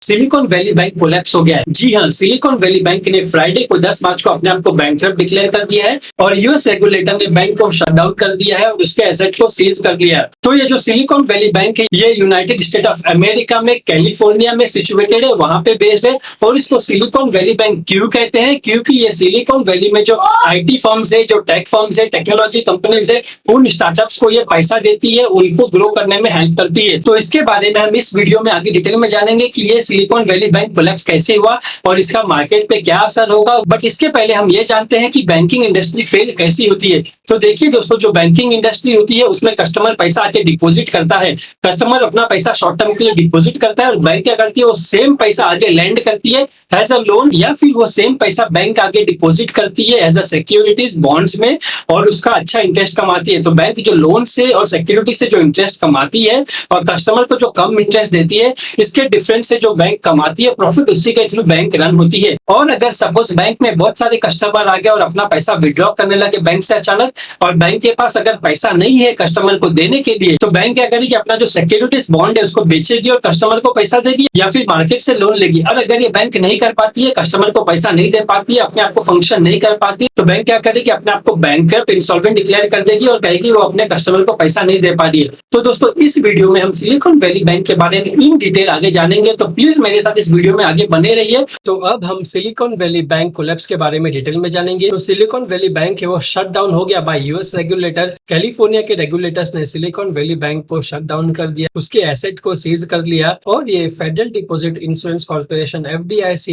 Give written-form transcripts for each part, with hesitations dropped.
Silicon Valley bank collapse हो गया है। जी हाँ, सिलिकॉन वैली बैंक ने फ्राइडे को 10 मार्च को अपने आप को बैंकरप्ट डिक्लेयर कर दिया है और यूएस रेगुलेटर ने बैंक को शट डाउन कर दिया है और उसके एसेट को सीज कर दिया है। तो ये जो सिलिकॉन वैली बैंक है, ये यूनाइटेड स्टेट ऑफ अमेरिका में कैलिफोर्निया में सिचुएटेड है, वहां पे बेस्ड है। और इसको सिलिकॉन वैली बैंक क्यों कहते हैं? क्योंकि ये सिलिकॉन वैली में जो आईटी फर्म्स है, जो टेक फर्म्स है, टेक्नोलॉजी कंपनीज है, उन स्टार्टअप्स को ये पैसा देती है, उनको ग्रो करने में हेल्प करती है। तो इसके बारे में हम इस वीडियो में आगे डिटेल में जानेंगे कि ये सिलिकॉन वैली बैंक कोलैप्स कैसे हुआ और इसका मार्केट पे क्या असर होगा। बट इसके पहले हम ये जानते हैं कि बैंकिंग इंडस्ट्री फेल कैसी होती है। तो देखिए दोस्तों, जो बैंकिंग इंडस्ट्री होती है उसमें कस्टमर पैसा आके डिपॉजिट करता है। कस्टमर अपना पैसा शॉर्ट टर्म के लिए डिपॉजिट करता है और बैंक क्या करती है, वो सेम पैसा आगे लैंड करती है एज अ लोन, या फिर वो सेम पैसा बैंक आगे डिपॉजिट करती है एज अ सिक्योरिटीज बॉन्ड्स में और उसका अच्छा इंटरेस्ट कमाती है। तो बैंक जो लोन से और सिक्योरिटी से जो इंटरेस्ट कमाती है और कस्टमर को जो कम इंटरेस्ट देती है, इसके डिफरेंस से जो बैंक कमाती है प्रॉफिट, उसी के थ्रू बैंक रन होती है। और अगर सपोज बैंक में बहुत सारे कस्टमर आ गए और अपना पैसा विड्रॉ करने लगे बैंक से अचानक, और बैंक के पास अगर पैसा नहीं है कस्टमर को देने के लिए, तो बैंक क्या करेगी, अपना जो सिक्योरिटीज बॉन्ड है उसको बेचेगी और कस्टमर को पैसा देगी या फिर मार्केट से लोन लेगी। और अगर ये बैंक नहीं कर पाती है, कस्टमर को पैसा नहीं दे पाती है, अपने आप को फंक्शन नहीं कर पाती, तो बैंक क्या करेगी, अपने आप को बैंकरप्ट, इंसॉल्वेंट डिक्लेयर कर देगी और कहेगी वो अपने कस्टमर को पैसा नहीं दे पा रही है। तो दोस्तों, इस वीडियो में हम सिलिकॉन वैली बैंक के बारे में इन डिटेल आगे जानेंगे, तो प्लीज मेरे साथ इस वीडियो में आगे बने रहिए। तो अब हम सिलिकॉन वैली बैंक कोलैप्स के बारे में डिटेल में जानेंगे। तो सिलिकॉन वैली बैंक है वो शट डाउन हो गया बाय यूएस रेगुलेटर। कैलिफोर्निया के रेगुलेटर्स ने सिलिकॉन वैली बैंक को शट डाउन कर दिया, उसके एसेट को सीज कर लिया और ये federal deposit insurance corporation FDIC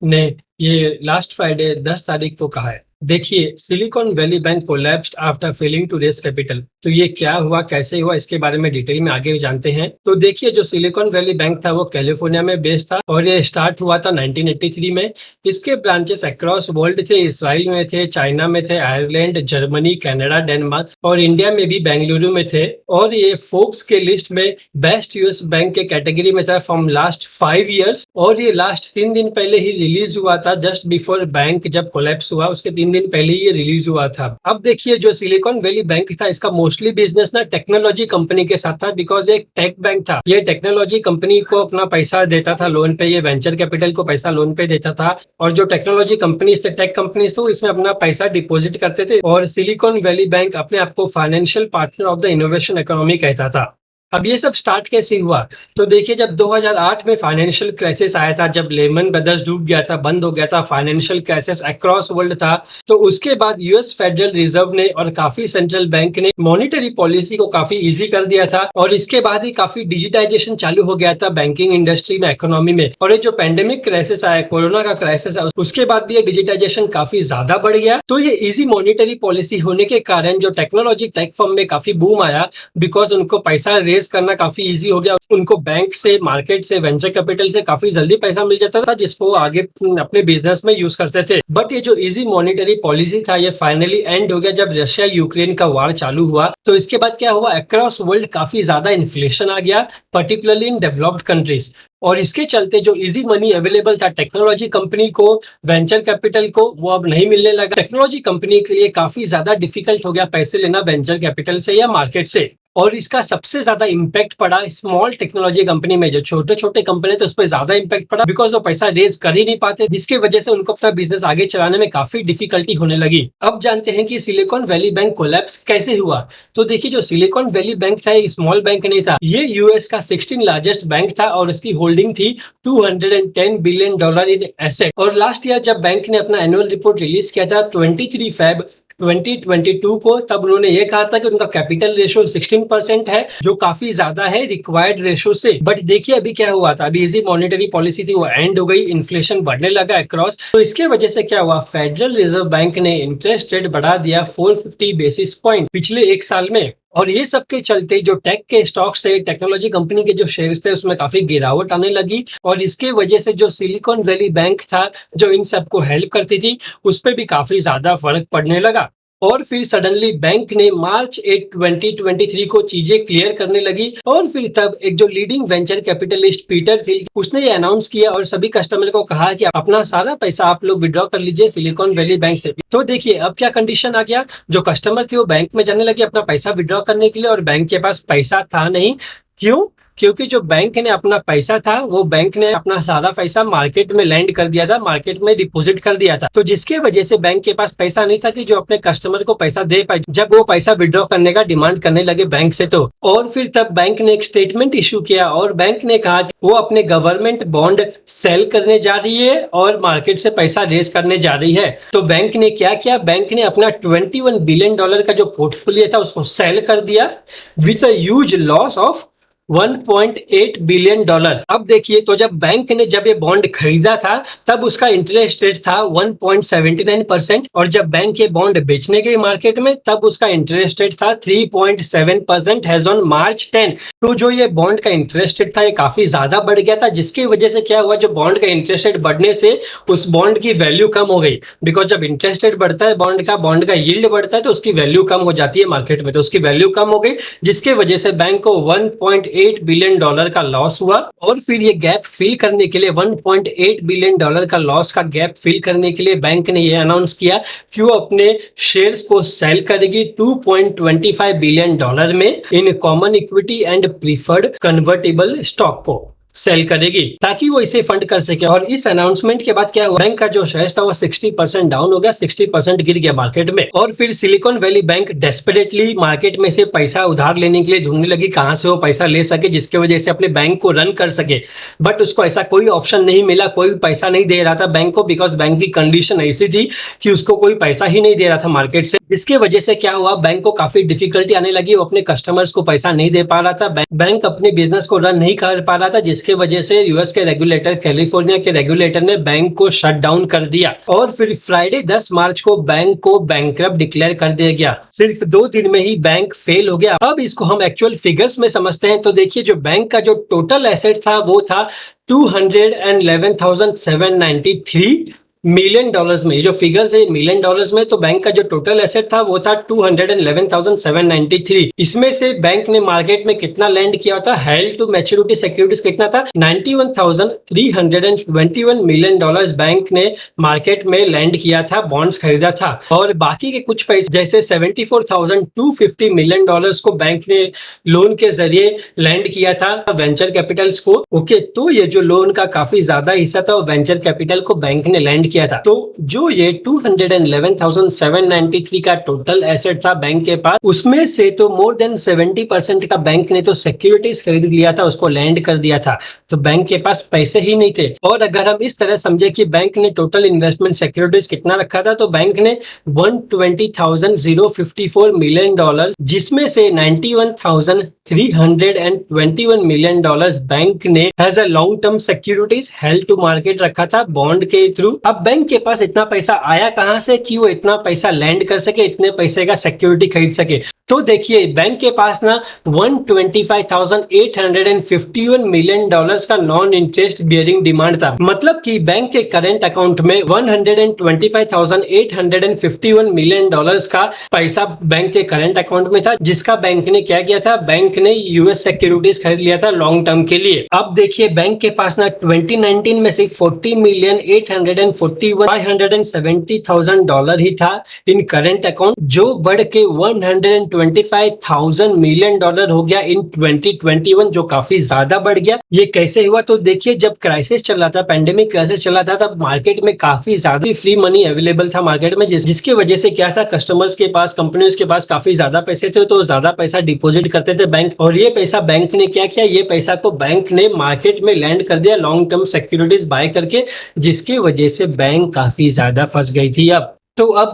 ने ये लास्ट फ्राइडे 10 तारीख को कहा है। देखिए, Silicon Valley Bank collapsed after failing to raise capital. तो ये क्या हुआ, कैसे हुआ, इसके बारे में डिटेल में आगे जानते हैं। तो देखिए, जो सिलिकॉन वैली बैंक था वो कैलिफोर्निया में बेस्ड था और ये स्टार्ट हुआ था 1983 में। इसके ब्रांचेस अक्रॉस वर्ल्ड थे, इसराइल में थे, चाइना में थे, आयरलैंड, जर्मनी, कनाडा, डेनमार्क और इंडिया में भी बेंगलुरु में थे। और ये फोर्ब्स के लिस्ट में बेस्ट यूएस बैंक के कैटेगरी में था फ्रॉम लास्ट 5 ईयर्स। और ये लास्ट 3 दिन पहले ही रिलीज हुआ था, जस्ट बिफोर बैंक जब कोलैप्स हुआ उसके 3 दिन पहले ये रिलीज हुआ था। अब देखिए, जो सिलिकॉन वैली बैंक था इसका मोस्टली बिजनेस ना टेक्नोलॉजी कंपनी के साथ था, बिकॉज एक टेक बैंक था। ये टेक्नोलॉजी कंपनी को अपना पैसा देता था लोन पे, ये वेंचर कैपिटल को पैसा लोन पे देता था और जो टेक्नोलॉजी कंपनीज थे, टेक कंपनीज थे, इसमें अपना पैसा डिपॉजिट करते थे। और सिलिकॉन वैली बैंक अपने आप को financial partner of the innovation economy कहता था। अब ये सब स्टार्ट कैसे हुआ? तो देखिए, जब 2008 में फाइनेंशियल क्राइसिस आया था, जब लेमन ब्रदर्स डूब गया था, बंद हो गया था, फाइनेंशियल क्राइसिस अक्रॉस वर्ल्ड था, तो उसके बाद यूएस फेडरल रिजर्व ने और काफी सेंट्रल बैंक ने मॉनिटरी पॉलिसी को काफी इजी कर दिया था और इसके बाद ही काफी डिजिटाइजेशन चालू हो गया था बैंकिंग इंडस्ट्री में, इकोनॉमी में। और ये जो पैंडेमिक क्राइसिस आया, कोरोना का क्राइसिस आया, उसके बाद भी ये डिजिटाइजेशन काफी ज्यादा बढ़ गया। तो ये इजी मॉनिटरी पॉलिसी होने के कारण जो टेक्नोलॉजी टेक फर्म में काफी बूम आया, बिकॉज उनको पैसा करना काफी इजी हो गया। उनको बैंक से, मार्केट से, वेंचर कैपिटल से काफी जल्दी पैसा मिल जाता था, जिसको आगे अपने बिजनेस में यूज करते थे। बट ये जो इजी मॉनिटरी पॉलिसी था, ये फाइनली एंड हो गया जब रशिया यूक्रेन का वार चालू हुआ। तो इसके बाद क्या हुआ, अक्रॉस वर्ल्ड काफी ज्यादा इन्फ्लेशन आ गया, पर्टिकुलरली इन डेवलप्ड कंट्रीज। और इसके चलते जो इजी मनी अवेलेबल था टेक्नोलॉजी कंपनी को, वेंचर कैपिटल को, वो अब नहीं मिलने लगा। टेक्नोलॉजी कंपनी के लिए काफी ज्यादा डिफिकल्ट हो गया पैसे लेना वेंचर कैपिटल से या मार्केट से। और इसका सबसे ज्यादा इम्पैक्ट पड़ा स्मॉल टेक्नोलॉजी कंपनी में। जो छोटे छोटे कंपनी थे उस पर ज्यादा इम्पैक्ट पड़ा, बिकॉज वो पैसा रेज कर ही नहीं पाते, जिसकी वजह से उनको अपना बिजनेस आगे चलाने में काफी डिफिकल्टी होने लगी। अब जानते हैं कि सिलिकॉन वैली बैंक कोलैप्स कैसे हुआ। तो देखिए, जो सिलिकॉन वैली बैंक था ये स्मॉल बैंक नहीं था, ये यूएस का 16 लार्जेस्ट बैंक था और इसकी होल्डिंग थी $210 बिलियन इन एसेट। और लास्ट ईयर जब बैंक ने अपना एनुअल रिपोर्ट रिलीज किया था 23 फेब 2022 को, तब उन्होंने ये कहा था कि उनका कैपिटल रेशो 16% है, जो काफी ज्यादा है रिक्वायर्ड रेशो से। बट देखिए अभी क्या हुआ था, अभी इजी मॉनेटरी पॉलिसी थी वो एंड हो गई, इन्फ्लेशन बढ़ने लगा अक्रॉस। तो इसके वजह से क्या हुआ, फेडरल रिजर्व बैंक ने इंटरेस्ट रेट बढ़ा दिया 450 बेसिस पॉइंट पिछले 1 साल में। और ये सब के चलते जो टेक के स्टॉक्स थे, टेक्नोलॉजी कंपनी के जो शेयर्स थे, उसमें काफी गिरावट आने लगी। और इसके वजह से जो सिलिकॉन वैली बैंक था, जो इन सबको हेल्प करती थी, उस पर भी काफी ज्यादा फर्क पड़ने लगा। और फिर सडनली बैंक ने मार्च 8 2023 को चीजें क्लियर करने लगी और फिर तब एक जो leading venture capitalist Peter Thiel, उसने ये अनाउंस किया और सभी कस्टमर को कहा कि अपना सारा पैसा आप लोग विड्रॉ कर लीजिए सिलिकॉन वैली बैंक से। तो देखिए अब क्या कंडीशन आ गया, जो कस्टमर थे वो बैंक में जाने लगे अपना पैसा विड्रॉ करने के लिए और बैंक के पास पैसा था नहीं। क्यों? क्योंकि जो बैंक ने अपना पैसा था वो बैंक ने अपना सारा पैसा मार्केट में लैंड कर दिया था, मार्केट में डिपॉजिट कर दिया था। तो जिसके वजह से बैंक के पास पैसा नहीं था कि जो अपने कस्टमर को पैसा दे पाए जब वो पैसा विड्रॉ करने का डिमांड करने लगे बैंक से। तो और फिर तब बैंक ने एक स्टेटमेंट इशू किया और बैंक ने कहा कि वो अपने गवर्नमेंट बॉन्ड सेल करने जा रही है और मार्केट से पैसा रेज करने जा रही है। तो बैंक ने क्या किया, बैंक ने अपना $21 बिलियन का जो पोर्टफोलियो था उसको सेल कर दिया with a huge loss of $1.8 billion. अब देखिए, तो जब बैंक ने जब ये बॉन्ड खरीदा था तब उसका इंटरेस्ट रेट था 1.79% और जब बैंक ये बॉन्ड बेचने गई मार्केट में तब उसका इंटरेस्ट रेट था 3.7% एज ऑन मार्च 10। तो जो ये बॉन्ड का इंटरेस्ट रेट था ये काफी ज्यादा बढ़ गया था, जिसकी वजह से क्या हुआ, जो बॉन्ड का इंटरेस्ट रेट बढ़ने से उस बॉन्ड की वैल्यू कम हो गई। बिकॉज जब इंटरेस्ट रेट बढ़ता है बॉन्ड का यील्ड बढ़ता है तो उसकी वैल्यू कम हो जाती है मार्केट में, तो उसकी वैल्यू कम हो गई, जिसके वजह से बैंक को $1.8 बिलियन का लॉस हुआ। और फिर ये गैप फिल करने के लिए $1.8 बिलियन का लॉस का गैप फिल करने के लिए बैंक ने ये अनाउंस किया कि वो अपने शेयर्स को सेल करेगी $2.25 बिलियन में in common equity and preferred convertible stock को सेल करेगी ताकि वो इसे फंड कर सके। और इस अनाउंसमेंट के बाद क्या हुआ, बैंक का जो शेयर था वो 60% डाउन हो गया, 60% गिर गया मार्केट में। और फिर silicon Valley bank desperately market में से पैसा उधार लेने के लिए ढूंढने लगी कहां से वो पैसा ले सके जिसके वजह से अपने बैंक को रन कर सके। बट उसको ऐसा कोई ऑप्शन नहीं मिला, कोई पैसा नहीं दे रहा था बैंक को, बिकॉज बैंक की कंडीशन ऐसी थी कि उसको कोई पैसा ही नहीं दे रहा था मार्केट से। जिसकी वजह से क्या हुआ, बैंक को काफी डिफिकल्टी आने लगी, वो अपने कस्टमर्स को पैसा नहीं दे पा रहा था, बैंक अपने बिजनेस को रन नहीं कर पा रहा था, जिसके वजह से यूएस के रेगुलेटर, कैलिफोर्निया के रेगुलेटर ने बैंक को शट डाउन कर दिया। और फिर फ्राइडे 10 मार्च को बैंक को बैंकरप्ट डिक्लेयर कर दिया गया। सिर्फ 2 दिन में ही बैंक फेल हो गया। अब इसको हम एक्चुअल फिगर्स में समझते हैं। तो देखिए, जो बैंक का जो टोटल एसेट था वो था $211,793 मिलियन डॉलर्स में। ये जो फिगर्स है मिलियन डॉलर्स में, तो बैंक का जो टोटल एसेट था वो था 211,793। इसमें से बैंक ने मार्केट में कितना लैंड किया होता, हेल्ड टू मैच्योरिटी सिक्योरिटीज कितना था, $91,321 मिलियन बैंक ने मार्केट में लैंड किया था, बॉन्ड्स खरीदा था। और बाकी के कुछ पैसे जैसे $74,250 मिलियन को बैंक ने लोन के जरिए लैंड किया था वेंचर कैपिटल्स को। ओके, तो ये जो लोन का काफी ज्यादा हिस्सा था वो वेंचर कैपिटल को बैंक ने लैंड किया था। तो जो ये 211,793 का टोटल एसेट था बैंक के पास, उसमें से तो मोर देन 70% का बैंक ने तो सिक्योरिटीज खरीद लिया था, उसको लैंड कर दिया था। तो बैंक के पास पैसे ही नहीं थे। और अगर हम इस तरह समझे कि बैंक ने टोटल इन्वेस्टमेंट सिक्योरिटीज कितना रखा था, तो बैंक ने $120,054 मिलियन, जिसमें से $91,321 मिलियन बैंक ने as a long term securities held to market रखा था बॉन्ड के थ्रू। अब बैंक के पास इतना पैसा आया कहां से कि वो इतना पैसा लैंड कर सके, इतने पैसे का सिक्योरिटी खरीद सके। तो देखिए, बैंक के पास ना $125,851 मिलियन का नॉन इंटरेस्ट बियरिंग डिमांड था। मतलब कि बैंक के करंट अकाउंट में $125,851 मिलियन का पैसा बैंक के करंट अकाउंट में था, जिसका बैंक ने क्या किया था, बैंक ने यूएस सिक्योरिटीज खरीद लिया था लॉन्ग टर्म के लिए। अब देखिए, बैंक के पास ना 2019 में सिर्फ $40,841,570,000 ही था इन करंट अकाउंट, जो बढ़ के $125,000 मिलियन हो गया इन 2021, जो काफी ज्यादा बढ़ गया। ये कैसे हुआ, तो देखिए, जब क्राइसिस चल रहा था, पैंडेमिक क्राइसिस चल रहा था, तब मार्केट में काफी ज्यादा फ्री मनी अवेलेबल था मार्केट में, जिसकी वजह से क्या था, कस्टमर्स के पास, कंपनियों के पास काफी ज्यादा पैसे थे, तो ज्यादा पैसा डिपॉजिट करते थे बैंक। और ये पैसा बैंक ने क्या किया, ये पैसा को बैंक ने मार्केट में लैंड कर दिया लॉन्ग टर्म सिक्योरिटीज बाय करके, जिसकी वजह से बैंक काफी ज्यादा फंस गई थी। अब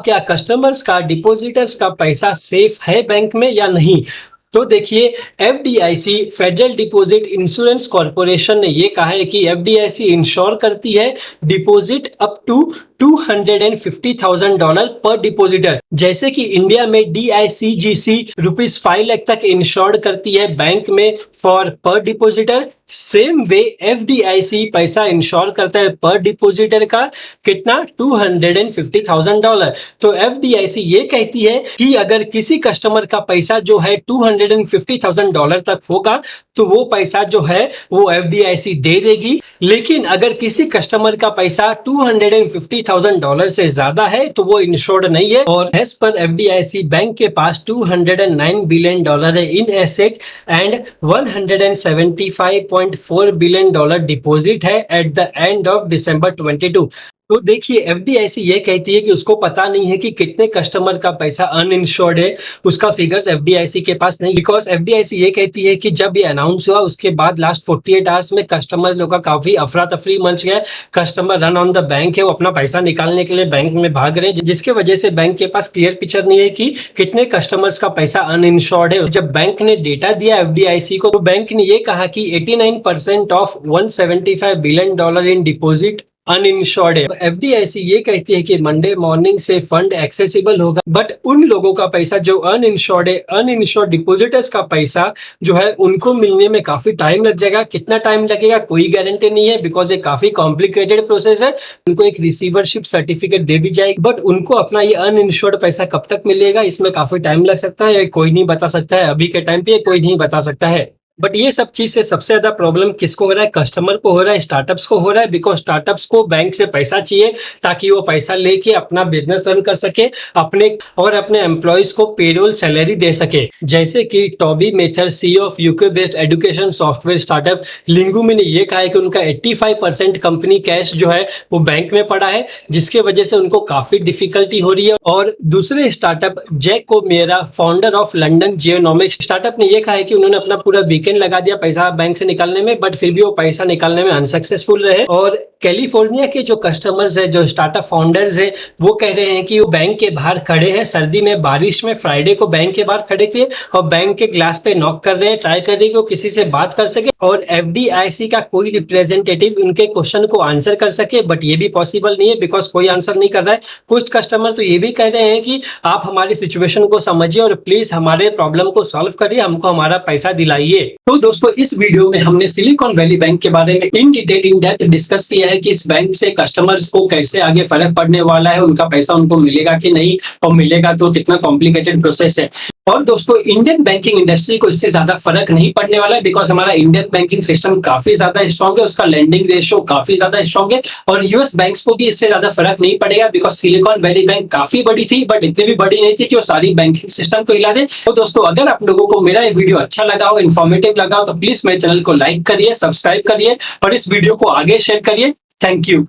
क्या कस्टमर्स का, डिपॉजिटर्स का पैसा सेफ है बैंक में या नहीं? तो देखिए, FDIC, federal deposit insurance corporation ने ये कहा है कि एफडीआईसी इंश्योर करती है डिपॉजिट अप टू $250,000 पर डिपॉजिटर। जैसे कि इंडिया में DICGC ₹5 लाख तक इंश्योर्ड करती है बैंक में फॉर पर डिपॉजिटर, सेम वे एफडीआईसी पैसा इंश्योर करता है पर डिपॉजिटर का कितना, $250,000। तो एफडीआईसी ये कहती है कि अगर किसी कस्टमर का पैसा जो है $250,000 तक होगा तो वो पैसा जो है वो FDIC दे देगी। लेकिन अगर किसी कस्टमर का पैसा $250,000 से ज्यादा है तो वो इंश्योर्ड नहीं है। और एज पर FDIC बैंक के पास $209 बिलियन है in asset and $175.4 billion deposit है at the end of December 22। तो देखिए FDIC ये कहती है कि उसको पता नहीं है कि कितने कस्टमर का पैसा अनइंश्योर्ड है, उसका फिगर्स FDIC के पास नहीं। बिकॉज FDIC ये कहती है कि जब ये अनाउंस हुआ उसके बाद लास्ट 48 आवर्स में कस्टमर लोग का काफी अफरा तफरी मच गया। Customer run on the bank है, वो अपना पैसा निकालने के लिए बैंक में भाग रहे हैं, जिसके वजह से बैंक के पास क्लियर पिक्चर नहीं है कि कितने कस्टमर्स का पैसा अनइंश्योर्ड है। जब बैंक ने डेटा दिया FDIC को तो बैंक ने ये कहा कि 89% of $175 billion in deposit uninsured है। FDIC ये कहती है कि मंडे मॉर्निंग से फंड एक्सेसिबल होगा, बट उन लोगों का पैसा जो अनइंश्योर्ड है, अनइंश्योर्ड डिपोजिटर्स का पैसा जो है उनको मिलने में काफी टाइम लग जाएगा। कितना टाइम लगेगा कोई गारंटी नहीं है, बिकॉज ये काफी कॉम्प्लिकेटेड प्रोसेस है। उनको एक रिसीवरशिप सर्टिफिकेट दे दी जाएगी, बट उनको अपना ये अनइंश्योर्ड पैसा कब तक मिलेगा इसमें काफी टाइम लग सकता है। कोई नहीं बता सकता है, अभी के टाइम पे कोई नहीं बता सकता है। बट ये सब चीज से सबसे ज्यादा प्रॉब्लम किसको हो रहा है? कस्टमर को हो रहा है, स्टार्टअप्स को हो रहा है। बिकॉज स्टार्टअप्स को बैंक से पैसा चाहिए ताकि वो पैसा लेके अपना बिजनेस रन कर सके, अपने एम्प्लॉयज को पेरोल सैलरी दे सके। जैसे कि Toby Mather CEO of UK based education software startup Lingumi ने ये कहा है कि उनका 85% कंपनी कैश जो है वो बैंक में पड़ा है, जिसके वजह से उनको काफी डिफिकल्टी हो रही है। और दूसरे स्टार्टअप जैको मेरा फाउंडर ऑफ लंडन जियोनॉमिक्स स्टार्टअप ने ये कहा है कि उन्होंने अपना पूरा वीकेंड लगा दिया पैसा बैंक से निकालने में, बट फिर भी वो पैसा निकालने में अनसक्सेसफुल रहे। और कैलिफोर्निया के जो कस्टमर्स है, जो स्टार्टअप फाउंडर्स है, वो कह रहे हैं कि वो बैंक के बाहर खड़े हैं सर्दी में, बारिश में, फ्राइडे को बैंक के बाहर खड़े थे और बैंक के ग्लास पे नॉक कर रहे हैं, ट्राई कर रहे हैं कि वो किसी से बात कर सके और FDIC का कोई रिप्रेजेंटेटिव उनके क्वेश्चन को आंसर कर सके। बट ये भी पॉसिबल नहीं है बिकॉज कोई आंसर नहीं कर रहा है। कुछ कस्टमर तो ये भी कह रहे हैं कि आप हमारी सिचुएशन को समझिए और प्लीज हमारे प्रॉब्लम को सॉल्व करिए, हमको हमारा पैसा दिलाइए। तो दोस्तों इस वीडियो में हमने सिलिकॉन वैली बैंक के बारे में in detail in depth discuss किया है कि इस बैंक से कस्टमर्स को कैसे आगे फर्क पड़ने वाला है, उनका पैसा उनको मिलेगा कि नहीं, और मिलेगा तो कितना कॉम्प्लिकेटेड प्रोसेस है। और दोस्तों इंडियन बैंकिंग इंडस्ट्री को इससे ज्यादा फर्क नहीं पड़ने वाला है बिकॉज हमारा इंडियन बैंकिंग सिस्टम काफी ज्यादा स्ट्रॉन्ग है, उसका लेंडिंग रेशियो काफी ज्यादा स्ट्रॉन्ग है। और यूएस बैंक्स को भी इससे ज्यादा फर्क नहीं पड़ेगा बिकॉज सिलिकॉन वैली बैंक काफी बड़ी थी, बट इतनी भी बड़ी नहीं थी कि वो सारी बैंकिंग सिस्टम को हिला दे। तो दोस्तों अगर आप लोगों को मेरा ये वीडियो अच्छा लगा हो, इन्फॉर्मेटिव लगा हो, तो प्लीज मेरे चैनल को लाइक करिए, सब्सक्राइब करिए और इस वीडियो को आगे शेयर करिए। Thank you.